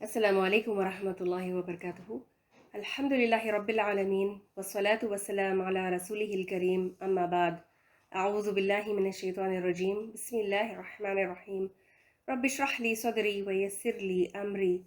السلام علیکم ورحمۃ اللہ وبرکاتہ۔ الحمدللہ رب العالمین والصلاة والسلام علی رسولہ الکریم، اما بعد۔ اعوذ باللہ من الشیطان الرجیم، بسم اللہ الرحمن الرحیم۔ رب اشرح لی صدری ویسر لی امری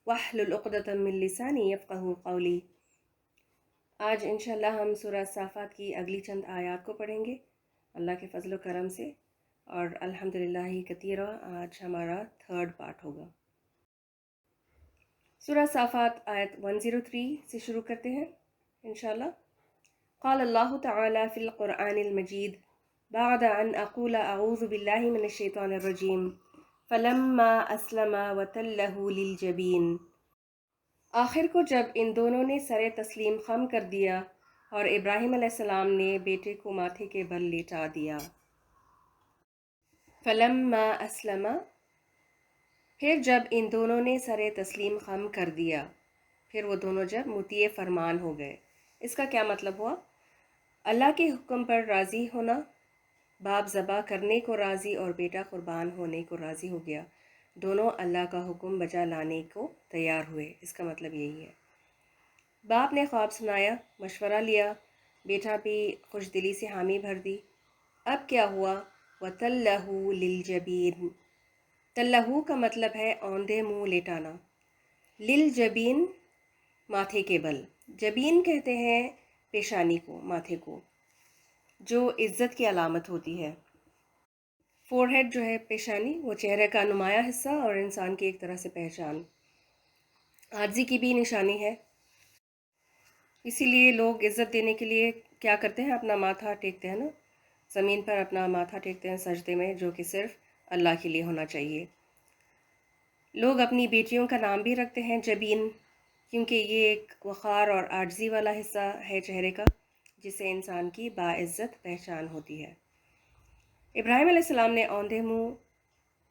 واحلل عقدۃ من لسانی یفقہوا قولی۔ آج انشاءاللہ ہم سورہ صافات کی اگلی چند آیات کو پڑھیں گے اللہ کے فضل و کرم سے، اور الحمدللہ کثیرہ آج ہمارا تھرڈ پارٹ ہوگا۔ سورہ صافات آیت 103 سے شروع کرتے ہیں انشاءاللہ۔ قال اللہ تعالی فی القرآن المجید بعد ان اقول اعوذ باللہ من الشیطان الرجیم فلما اسلم وتلہ للجبین۔ آخر کو جب ان دونوں نے سر تسلیم خم کر دیا اور ابراہیم علیہ السلام نے بیٹے کو ماتھے کے بل لیٹا دیا۔ فلما اسلم، پھر جب ان دونوں نے سر تسلیم خم کر دیا، پھر وہ دونوں جب مطیع فرمان ہو گئے۔ اس کا کیا مطلب ہوا؟ اللہ کے حکم پر راضی ہونا، باپ ذبح کرنے کو راضی اور بیٹا قربان ہونے کو راضی ہو گیا، دونوں اللہ کا حکم بجا لانے کو تیار ہوئے۔ اس کا مطلب یہی ہے۔ باپ نے خواب سنایا، مشورہ لیا، بیٹا بھی خوش دلی سے حامی بھر دی۔ اب کیا ہوا؟ وَتَلَّهُ لِلْجَبِينِ، تلہو کا مطلب ہے اوندھے منہ لیٹانا، للجبین ماتھے کے بل۔ جبین کہتے ہیں پیشانی کو، ماتھے کو، جو عزت کی علامت ہوتی ہے۔ فور ہیڈ جو ہے پیشانی، وہ چہرے کا نمایاں حصہ اور انسان کی ایک طرح سے پہچان، عاجزی کی بھی نشانی ہے۔ اسی لیے لوگ عزت دینے کے لیے کیا کرتے ہیں؟ اپنا ماتھا ٹیکتے ہیں نا، زمین پر اپنا ماتھا ٹیکتے ہیں سجدے میں، جو کہ صرف اللہ کے لیے ہونا چاہیے۔ لوگ اپنی بیٹیوں کا نام بھی رکھتے ہیں جبین، کیونکہ یہ ایک وقار اور عاجزی والا حصہ ہے چہرے کا، جس سے انسان کی باعزت پہچان ہوتی ہے۔ ابراہیم علیہ السلام نے اوندھے منہ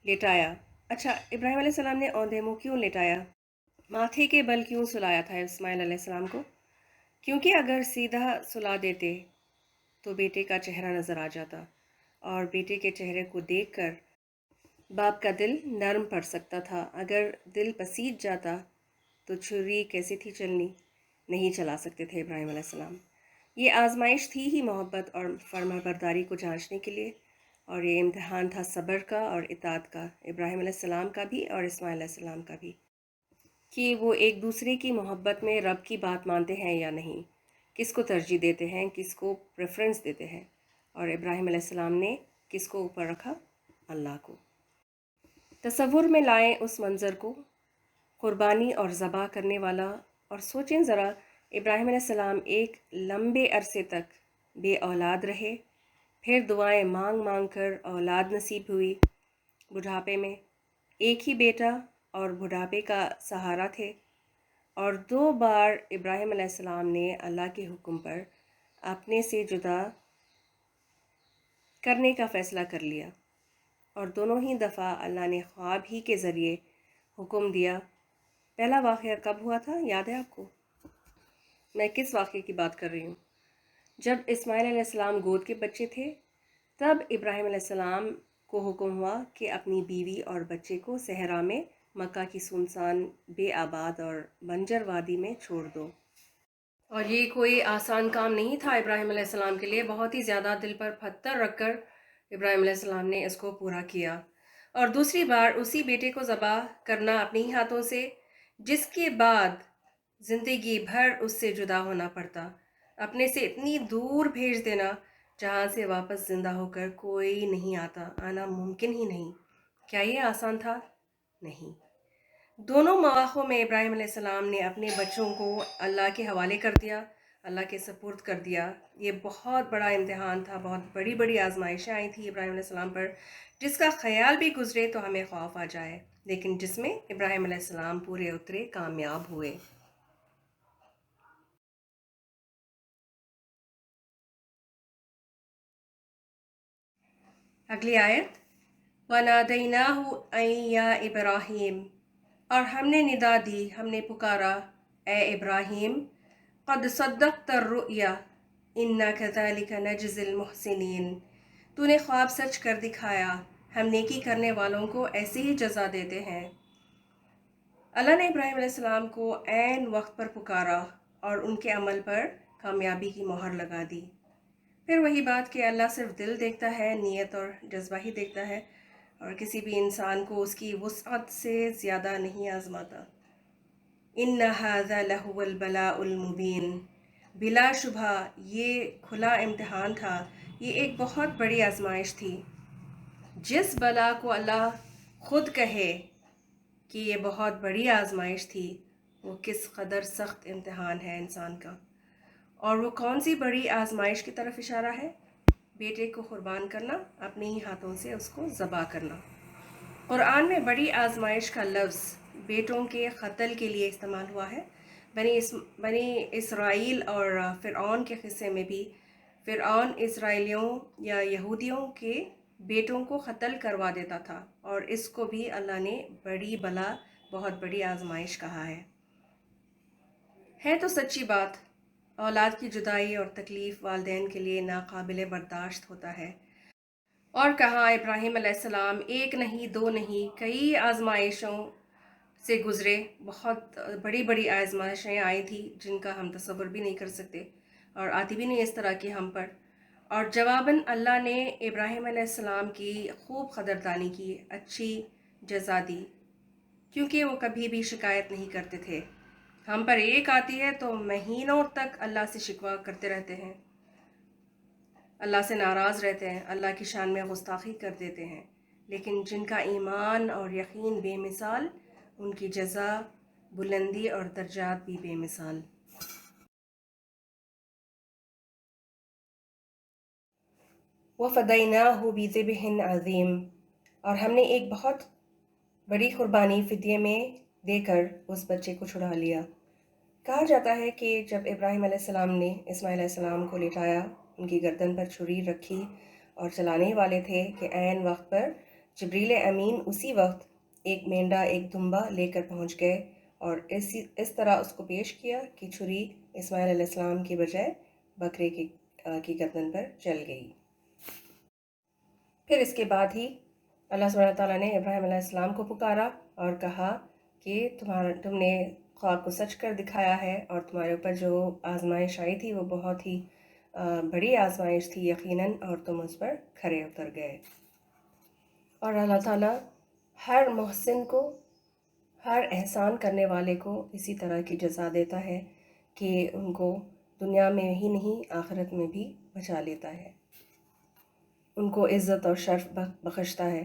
لیٹایا۔ اچھا، ابراہیم علیہ السلام نے اوندھے منہ کیوں لیٹایا؟ ماتھے کے بل کیوں سلایا تھا اسماعیل علیہ السلام کو؟ کیونکہ اگر سیدھا سلا دیتے تو بیٹے کا چہرہ نظر آ جاتا، اور بیٹے کے چہرے کو دیکھ کر باپ کا دل نرم پڑ سکتا تھا۔ اگر دل پسیج جاتا تو چھری کیسے تھی چلنی؟ نہیں چلا سکتے تھے ابراہیم علیہ السلام۔ یہ آزمائش تھی ہی محبت اور فرما برداری کو جانچنے کے لیے، اور یہ امتحان تھا صبر کا اور اطاعت کا، ابراہیم علیہ السلام کا بھی اور اسماعیل علیہ السلام کا بھی، کہ وہ ایک دوسرے کی محبت میں رب کی بات مانتے ہیں یا نہیں، کس کو ترجیح دیتے ہیں، کس کو پریفرنس دیتے ہیں۔ اور ابراہیم علیہ السلام نے کس کو اوپر رکھا؟ اللہ کو۔ تصور میں لائیں اس منظر کو، قربانی اور ذبح کرنے والا، اور سوچیں ذرا، ابراہیم علیہ السلام ایک لمبے عرصے تک بے اولاد رہے، پھر دعائیں مانگ مانگ کر اولاد نصیب ہوئی۔ بڑھاپے میں ایک ہی بیٹا اور بڑھاپے کا سہارا تھے، اور 2 بار ابراہیم علیہ السلام نے اللہ کے حکم پر اپنے سے جدا کرنے کا فیصلہ کر لیا، اور دونوں ہی دفعہ اللہ نے خواب ہی کے ذریعے حکم دیا۔ پہلا واقعہ کب ہوا تھا، یاد ہے آپ کو؟ میں کس واقعے کی بات کر رہی ہوں؟ جب اسماعیل علیہ السلام گود کے بچے تھے، تب ابراہیم علیہ السلام کو حکم ہوا کہ اپنی بیوی اور بچے کو صحرا میں مکہ کی سنسان بے آباد اور بنجر وادی میں چھوڑ دو۔ اور یہ کوئی آسان کام نہیں تھا ابراہیم علیہ السلام کے لیے، بہت ہی زیادہ دل پر پتھر رکھ کر ابراہیم علیہ السلام نے اس کو پورا کیا۔ اور دوسری بار اسی بیٹے کو ذبح کرنا اپنے ہی ہاتھوں سے، جس کے بعد زندگی بھر اس سے جدا ہونا پڑتا، اپنے سے اتنی دور بھیج دینا جہاں سے واپس زندہ ہو کر کوئی نہیں آنا ممکن ہی نہیں۔ کیا یہ آسان تھا؟ نہیں۔ دونوں مواقعوں میں ابراہیم علیہ السلام نے اپنے بچوں کو اللہ کے حوالے کر دیا، اللہ کے سپرد کر دیا۔ یہ بہت بڑا امتحان تھا، بہت بڑی بڑی آزمائشیں آئی تھیں ابراہیم علیہ السلام پر، جس کا خیال بھی گزرے تو ہمیں خوف آ جائے، لیکن جس میں ابراہیم علیہ السلام پورے اترے، کامیاب ہوئے۔ اگلی آیت، وَنَادَيْنَاهُ أَن يَا إِبْرَاهِيمُ، اور ہم نے ندا دی، ہم نے پکارا، اے ابراہیم، قد صدقت الرؤیا انا كذلك نجزي المحسنین، تو نے خواب سچ کر دکھایا، ہم نیکی کرنے والوں کو ایسی ہی جزا دیتے ہیں۔ اللہ نے ابراہیم علیہ السلام کو عین وقت پر پکارا اور ان کے عمل پر کامیابی کی مہر لگا دی۔ پھر وہی بات کہ اللہ صرف دل دیکھتا ہے، نیت اور جذبہ ہی دیکھتا ہے، اور کسی بھی انسان کو اس کی وسعت سے زیادہ نہیں آزماتا۔ ان ھذا لہو البلاء المبین، بلا شبہ یہ کھلا امتحان تھا، یہ ایک بہت بڑی آزمائش تھی۔ جس بلا کو اللہ خود کہے کہ یہ بہت بڑی آزمائش تھی، وہ کس قدر سخت امتحان ہے انسان کا۔ اور وہ کون سی بڑی آزمائش کی طرف اشارہ ہے؟ بیٹے کو قربان کرنا، اپنے ہی ہاتھوں سے اس کو ذبح کرنا۔ قرآن میں بڑی آزمائش کا لفظ بیٹوں کے قتل کے لیے استعمال ہوا ہے۔ بنی اسرائیل اور فرعون کے قصے میں بھی فرعون اسرائیلیوں یا یہودیوں کے بیٹوں کو قتل کروا دیتا تھا، اور اس کو بھی اللہ نے بڑی بلا، بہت بڑی آزمائش کہا ہے تو سچی بات، اولاد کی جدائی اور تکلیف والدین کے لیے ناقابل برداشت ہوتا ہے۔ اور کہاں ابراہیم علیہ السلام ایک نہیں، دو نہیں، کئی آزمائشوں سے گزرے، بہت بڑی بڑی آزمائشیں آئی تھی جن کا ہم تصور بھی نہیں کر سکتے، اور آتی بھی نہیں اس طرح کی ہم پر۔ اور جواباً اللہ نے ابراہیم علیہ السلام کی خوب قدردانی کی، اچھی جزا دی، کیونکہ وہ کبھی بھی شکایت نہیں کرتے تھے۔ ہم پر ایک آتی ہے تو مہینوں تک اللہ سے شکوہ کرتے رہتے ہیں، اللہ سے ناراض رہتے ہیں، اللہ کی شان میں گستاخی کر دیتے ہیں، لیکن جن کا ایمان اور یقین بے مثال، ان کی جزا، بلندی اور درجات بھی بے مثال۔ وَفَدَيْنَاهُ بِذِبْحٍ عَظِيمٍ، اور ہم نے ایک بہت بڑی قربانی فدیے میں دے کر اس بچے کو چھڑا لیا۔ کہا جاتا ہے کہ جب ابراہیم علیہ السلام نے اسماعیل علیہ السلام کو لٹایا، ان کی گردن پر چھری رکھی اور چلانے والے تھے کہ عین وقت پر جبریل امین اسی وقت ایک مینڈا، ایک دمبا لے کر پہنچ گئے، اور اس طرح اس کو پیش کیا کہ چھری اسماعیل علیہ السلام کی بجائے بکرے کی گردن پر چل گئی۔ پھر اس کے بعد ہی اللہ سبحانہ تعالیٰ نے ابراہیم علیہ السلام کو پکارا اور کہا کہ تم نے خواب کو سچ کر دکھایا ہے، اور تمہارے اوپر جو آزمائش آئی تھی وہ بہت ہی بڑی آزمائش تھی یقیناً، اور تم اس پر کھرے اتر گئے۔ اور اللہ تعالیٰ ہر محسن کو، ہر احسان کرنے والے کو اسی طرح کی جزا دیتا ہے کہ ان کو دنیا میں ہی نہیں، آخرت میں بھی بچا لیتا ہے، ان کو عزت اور شرف بخشتا ہے۔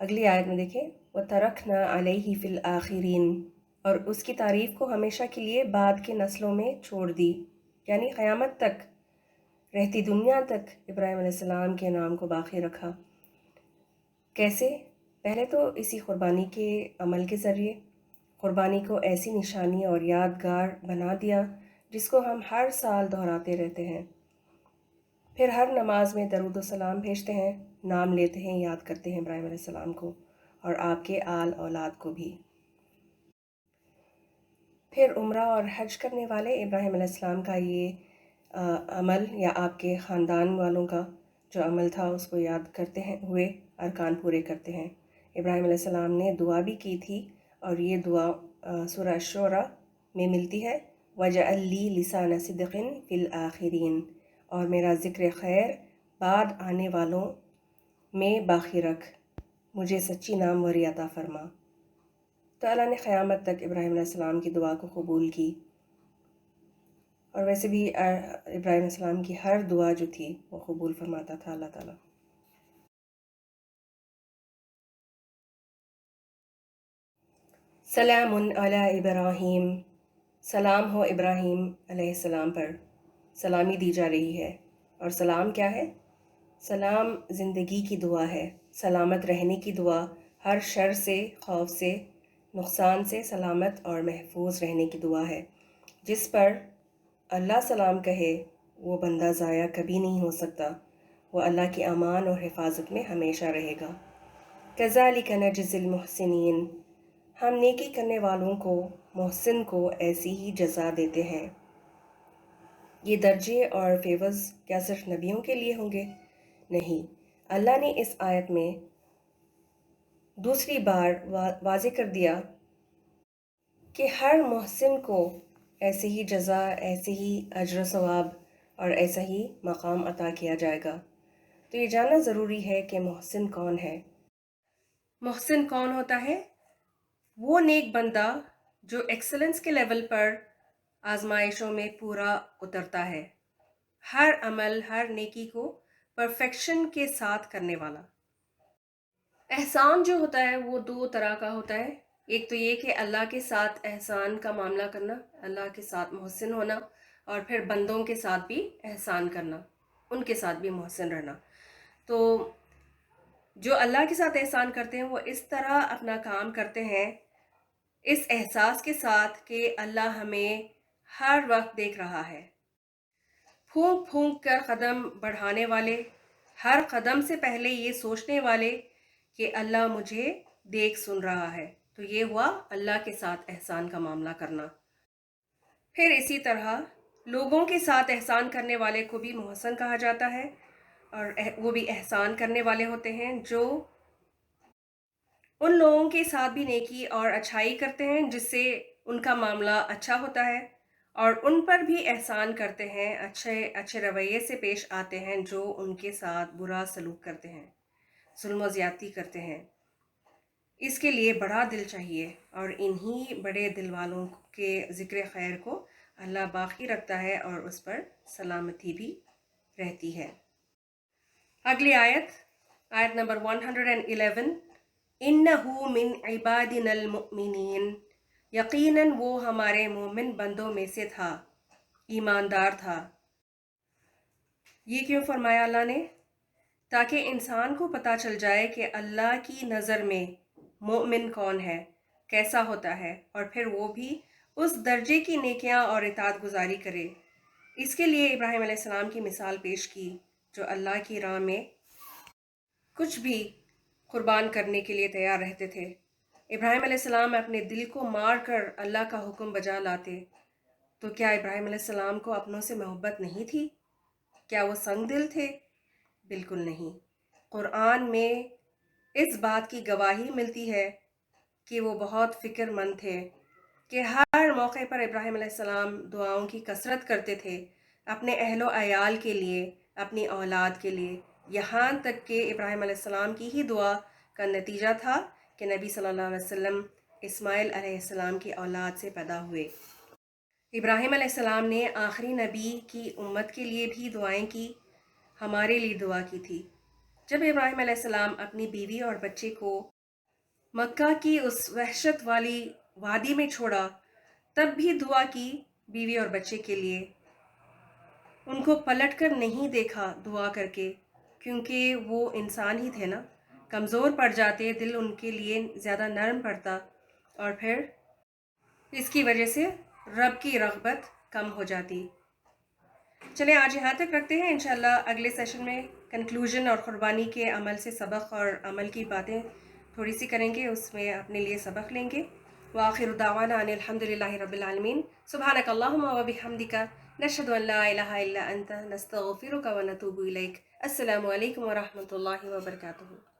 اگلی آیت میں دیکھیں، وَتَرَكْنَا عَلَيْهِ فِي الْآخِرِينَ، اور اس کی تعریف کو ہمیشہ کے لیے بعد کے نسلوں میں چھوڑ دی، یعنی قیامت تک، رہتی دنیا تک ابراہیم علیہ السلام کے نام کو باقی رکھا۔ کیسے؟ پہلے تو اسی قربانی کے عمل کے ذریعے قربانی کو ایسی نشانی اور یادگار بنا دیا جس کو ہم ہر سال دہراتے رہتے ہیں، پھر ہر نماز میں درود و سلام بھیجتے ہیں، نام لیتے ہیں، یاد کرتے ہیں ابراہیم علیہ السلام کو اور آپ کے آل اولاد کو بھی۔ پھر عمرہ اور حج کرنے والے ابراہیم علیہ السلام کا یہ عمل، یا آپ کے خاندان والوں کا جو عمل تھا، اس کو یاد کرتے ہیں ہوئے ارکان پورے کرتے ہیں۔ ابراہیم علیہ السلام نے دعا بھی کی تھی، اور یہ دعا سورہ شعراء میں ملتی ہے، وَجَعَلْ لِي لِسَانَ صِدْقٍ فِي الْآخِرِينَ، اور میرا ذکر خیر بعد آنے والوں میں باقی رکھ، مجھے سچی ناموری عطا فرما۔ تو اللہ نے قیامت تک ابراہیم علیہ السلام کی دعا کو قبول کی، اور ویسے بھی ابراہیم علیہ السلام کی ہر دعا جو تھی وہ قبول فرماتا تھا اللہ تعالیٰ۔ سلام علی ابراہیم، سلام ہو ابراہیم علیہ السلام پر، سلامی دی جا رہی ہے۔ اور سلام کیا ہے؟ سلام زندگی کی دعا ہے، سلامت رہنے کی دعا، ہر شر سے، خوف سے، نقصان سے سلامت اور محفوظ رہنے کی دعا ہے۔ جس پر اللہ سلام کہے وہ بندہ ضائع کبھی نہیں ہو سکتا، وہ اللہ کی امان اور حفاظت میں ہمیشہ رہے گا۔ كَذَلِكَ نَجْزِي الْمُحْسِنِينَ، ہم نیکی کرنے والوں کو، محسن کو ایسی ہی جزا دیتے ہیں۔ یہ درجے اور فیوز کیا صرف نبیوں کے لیے ہوں گے؟ نہیں، اللہ نے اس آیت میں دوسری بار واضح کر دیا کہ ہر محسن کو ایسے ہی جزا، ایسے ہی اجر و ثواب اور ایسا ہی مقام عطا کیا جائے گا۔ تو یہ جاننا ضروری ہے کہ محسن کون ہے۔ محسن کون ہوتا ہے؟ وہ نیک بندہ جو ایکسلنس کے لیول پر آزمائشوں میں پورا اترتا ہے، ہر عمل، ہر نیکی کو پرفیکشن کے ساتھ کرنے والا۔ احسان جو ہوتا ہے وہ دو طرح کا ہوتا ہے، ایک تو یہ کہ اللہ کے ساتھ احسان کا معاملہ کرنا، اللہ کے ساتھ محسن ہونا، اور پھر بندوں کے ساتھ بھی احسان کرنا، ان کے ساتھ بھی محسن رہنا۔ تو جو اللہ کے ساتھ احسان کرتے ہیں وہ اس طرح اپنا کام کرتے ہیں، اس احساس کے ساتھ کہ اللہ ہمیں ہر وقت دیکھ رہا ہے، پھونک پھونک کر قدم بڑھانے والے، ہر قدم سے پہلے یہ سوچنے والے کہ اللہ مجھے دیکھ سن رہا ہے۔ تو یہ ہوا اللہ کے ساتھ احسان کا معاملہ کرنا۔ پھر اسی طرح لوگوں کے ساتھ احسان کرنے والے کو بھی محسن کہا جاتا ہے، اور وہ بھی احسان کرنے والے ہوتے ہیں جو ان لوگوں کے ساتھ بھی نیکی اور اچھائی کرتے ہیں جس سے ان کا معاملہ اچھا ہوتا ہے، اور ان پر بھی احسان کرتے ہیں، اچھے رویے سے پیش آتے ہیں جو ان کے ساتھ برا سلوک کرتے ہیں، ظلم و زیادتی کرتے ہیں۔ اس کے لیے بڑا دل چاہیے، اور انہی بڑے دل والوں کے ذکر خیر کو اللہ باقی رکھتا ہے اور اس پر سلامتی بھی رہتی ہے۔ اگلی آیت نمبر 111، اِنَّهُ مِنْ عِبَادِنَا الْمُؤْمِنِينَ، یقیناً وہ ہمارے مومن بندوں میں سے تھا، ایماندار تھا۔ یہ کیوں فرمایا اللہ نے؟ تاکہ انسان کو پتہ چل جائے کہ اللہ کی نظر میں مومن کون ہے، کیسا ہوتا ہے، اور پھر وہ بھی اس درجے کی نیکیاں اور اطاعت گزاری کرے۔ اس کے لیے ابراہیم علیہ السلام کی مثال پیش کی، جو اللہ کی راہ میں کچھ بھی قربان کرنے کے لیے تیار رہتے تھے۔ ابراہیم علیہ السلام اپنے دل کو مار کر اللہ کا حکم بجا لاتے، تو کیا ابراہیم علیہ السلام کو اپنوں سے محبت نہیں تھی؟ کیا وہ سنگ دل تھے؟ بالکل نہیں۔ قرآن میں اس بات کی گواہی ملتی ہے کہ وہ بہت فکر مند تھے، کہ ہر موقع پر ابراہیم علیہ السلام دعاؤں کی کثرت کرتے تھے، اپنے اہل و عیال کے لیے، اپنی اولاد کے لیے، یہاں تک کہ ابراہیم علیہ السلام کی ہی دعا کا نتیجہ تھا کہ نبی صلی اللہ علیہ وسلم اسماعیل علیہ السلام کی اولاد سے پیدا ہوئے۔ ابراہیم علیہ السلام نے آخری نبی کی امت کے لیے بھی دعائیں کی، ہمارے لیے دعا کی تھی۔ جب ابراہیم علیہ السلام اپنی بیوی اور بچے کو مکہ کی اس وحشت والی وادی میں چھوڑا، تب بھی دعا کی بیوی اور بچے کے لیے، ان کو پلٹ کر نہیں دیکھا دعا کر کے، کیونکہ وہ انسان ہی تھے نا، کمزور پڑ جاتے، دل ان کے لیے زیادہ نرم پڑتا، اور پھر اس کی وجہ سے رب کی رغبت کم ہو جاتی۔ چلیں آج یہاں تک رکھتے ہیں، انشاءاللہ اگلے سیشن میں کنکلوژن اور قربانی کے عمل سے سبق اور عمل کی باتیں تھوڑی سی کریں گے، اس میں اپنے لیے سبق لیں گے۔ وآخر دعوانا ان الحمدللہ رب العالمین، سبحانک اللہم و بحمدک، نشہد ان لا الہ الا انت، نستغفرک و نتوب الیک۔ السلام علیکم ورحمۃ اللہ وبرکاتہ۔